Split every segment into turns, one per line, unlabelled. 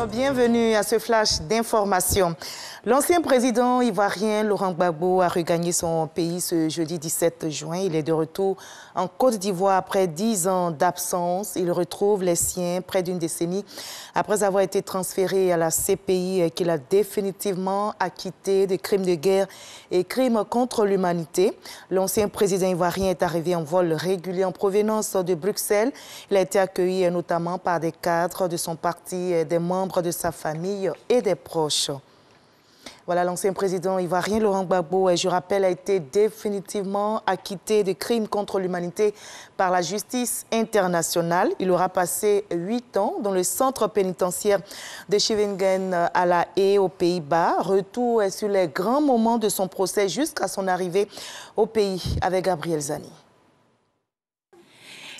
Bienvenue à ce flash d'information. L'ancien président ivoirien Laurent Gbagbo a regagné son pays ce jeudi 17 juin. Il est de retour en Côte d'Ivoire après 10 ans d'absence. Il retrouve les siens près d'une décennie après avoir été transféré à la CPI qu'il a définitivement acquitté de crimes de guerre et crimes contre l'humanité. L'ancien président ivoirien est arrivé en vol régulier en provenance de Bruxelles. Il a été accueilli notamment par des cadres de son parti, des membres de sa famille et des proches. Voilà, l'ancien président ivoirien Laurent Gbagbo, je rappelle, a été définitivement acquitté de crimes contre l'humanité par la justice internationale. Il aura passé 8 ans dans le centre pénitentiaire de Scheveningen à La Haye, aux Pays-Bas. Retour sur les grands moments de son procès jusqu'à son arrivée au pays avec Gabriel Zani.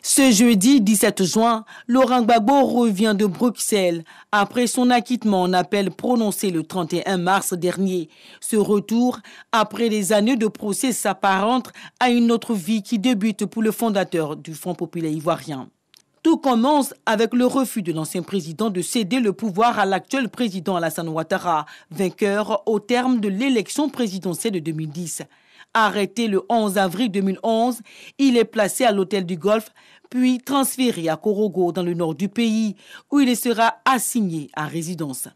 Ce jeudi 17 juin, Laurent Gbagbo revient de Bruxelles après son acquittement en appel prononcé le 31 mars dernier. Ce retour, après des années de procès, s'apparente à une autre vie qui débute pour le fondateur du Front populaire ivoirien. Tout commence avec le refus de l'ancien président de céder le pouvoir à l'actuel président Alassane Ouattara, vainqueur au terme de l'élection présidentielle de 2010. Arrêté le 11 avril 2011, il est placé à l'hôtel du Golfe, puis transféré à Korogo dans le nord du pays, où il sera assigné à résidence.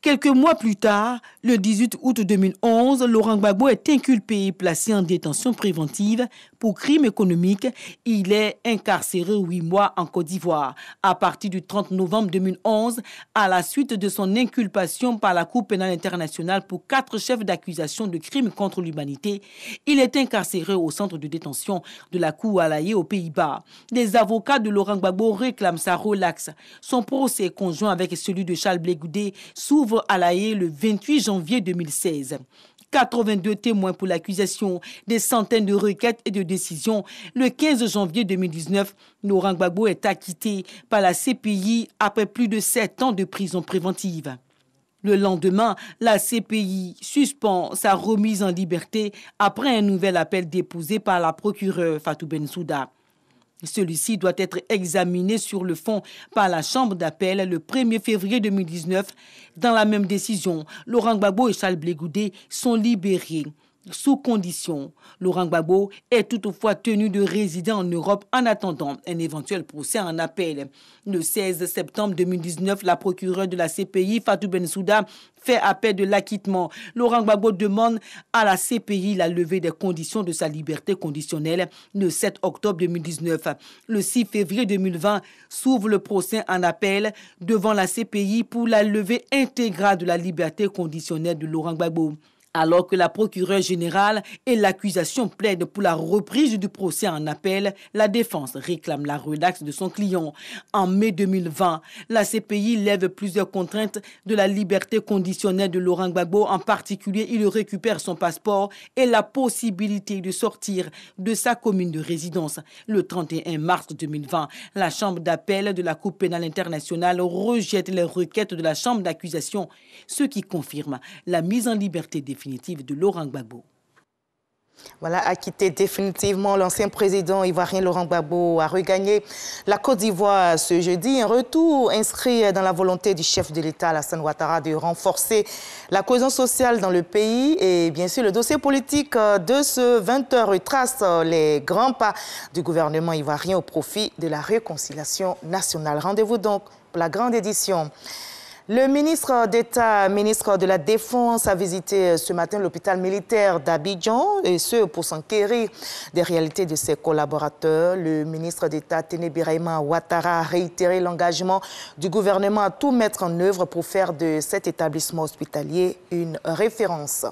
Quelques mois plus tard, le 18 août 2011, Laurent Gbagbo est inculpé et placé en détention préventive pour crime économique. Il est incarcéré 8 mois en Côte d'Ivoire. À partir du 30 novembre 2011, à la suite de son inculpation par la Cour pénale internationale pour 4 chefs d'accusation de crimes contre l'humanité, il est incarcéré au centre de détention de la Cour à La Haye aux Pays-Bas. Les avocats de Laurent Gbagbo réclament sa relaxe. Son procès conjoint avec celui de Charles Blé Goudé s'ouvre à La Haye le 28 janvier 2016. 82 témoins pour l'accusation, des centaines de requêtes et de décisions. Le 15 janvier 2019, Laurent Gbagbo est acquitté par la CPI après plus de 7 ans de prison préventive. Le lendemain, la CPI suspend sa remise en liberté après un nouvel appel déposé par la procureure Fatou Bensouda. Celui-ci doit être examiné sur le fond par la Chambre d'appel le 1er février 2019. Dans la même décision, Laurent Gbagbo et Charles Blé Goudé sont libérés sous condition. Laurent Gbagbo est toutefois tenu de résider en Europe en attendant un éventuel procès en appel. Le 16 septembre 2019, la procureure de la CPI, Fatou Bensouda, fait appel de l'acquittement. Laurent Gbagbo demande à la CPI la levée des conditions de sa liberté conditionnelle le 7 octobre 2019. Le 6 février 2020 s'ouvre le procès en appel devant la CPI pour la levée intégrale de la liberté conditionnelle de Laurent Gbagbo. Alors que la procureure générale et l'accusation plaident pour la reprise du procès en appel, la défense réclame la relaxe de son client. En mai 2020, la CPI lève plusieurs contraintes de la liberté conditionnelle de Laurent Gbagbo. En particulier, il récupère son passeport et la possibilité de sortir de sa commune de résidence. Le 31 mars 2020, la Chambre d'appel de la Cour pénale internationale rejette les requêtes de la Chambre d'accusation, ce qui confirme la mise en liberté définitive de Laurent Gbagbo.
Voilà, acquitté définitivement, l'ancien président ivoirien Laurent Gbagbo a regagné la Côte d'Ivoire ce jeudi. Un retour inscrit dans la volonté du chef de l'État, Alassane Ouattara, de renforcer la cohésion sociale dans le pays. Et bien sûr, le dossier politique de ce 20h retrace les grands pas du gouvernement ivoirien au profit de la réconciliation nationale. Rendez-vous donc pour la grande édition. Le ministre d'État, ministre de la Défense, a visité ce matin l'hôpital militaire d'Abidjan, et ce pour s'enquérir des réalités de ses collaborateurs. Le ministre d'État, Téné Birahima Ouattara, a réitéré l'engagement du gouvernement à tout mettre en œuvre pour faire de cet établissement hospitalier une référence.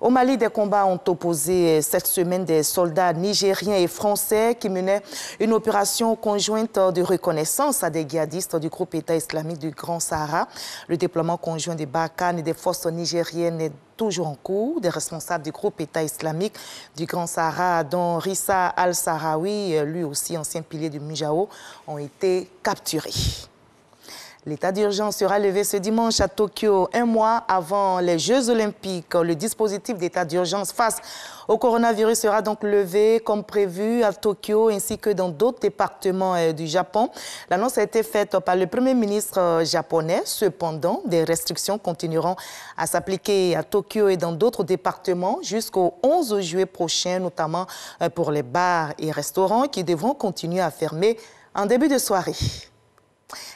Au Mali, des combats ont opposé cette semaine des soldats nigériens et français qui menaient une opération conjointe de reconnaissance à des djihadistes du groupe État islamique du Grand Sahara. Le déploiement conjoint des Barkhane et des forces nigériennes est toujours en cours. Des responsables du groupe État islamique du Grand Sahara, dont Rissa Al-Sahraoui, lui aussi ancien pilier du Mujao, ont été capturés. L'état d'urgence sera levé ce dimanche à Tokyo, un mois avant les Jeux Olympiques. Le dispositif d'état d'urgence face au coronavirus sera donc levé comme prévu à Tokyo ainsi que dans d'autres départements du Japon. L'annonce a été faite par le Premier ministre japonais. Cependant, des restrictions continueront à s'appliquer à Tokyo et dans d'autres départements jusqu'au 11 juillet prochain, notamment pour les bars et restaurants qui devront continuer à fermer en début de soirée.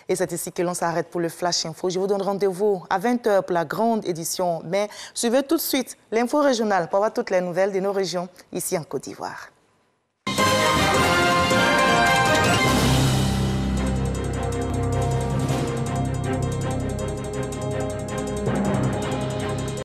Et c'est ici que l'on s'arrête pour le Flash Info. Je vous donne rendez-vous à 20h pour la grande édition. Mais suivez tout de suite l'info régionale pour avoir toutes les nouvelles de nos régions ici en Côte d'Ivoire.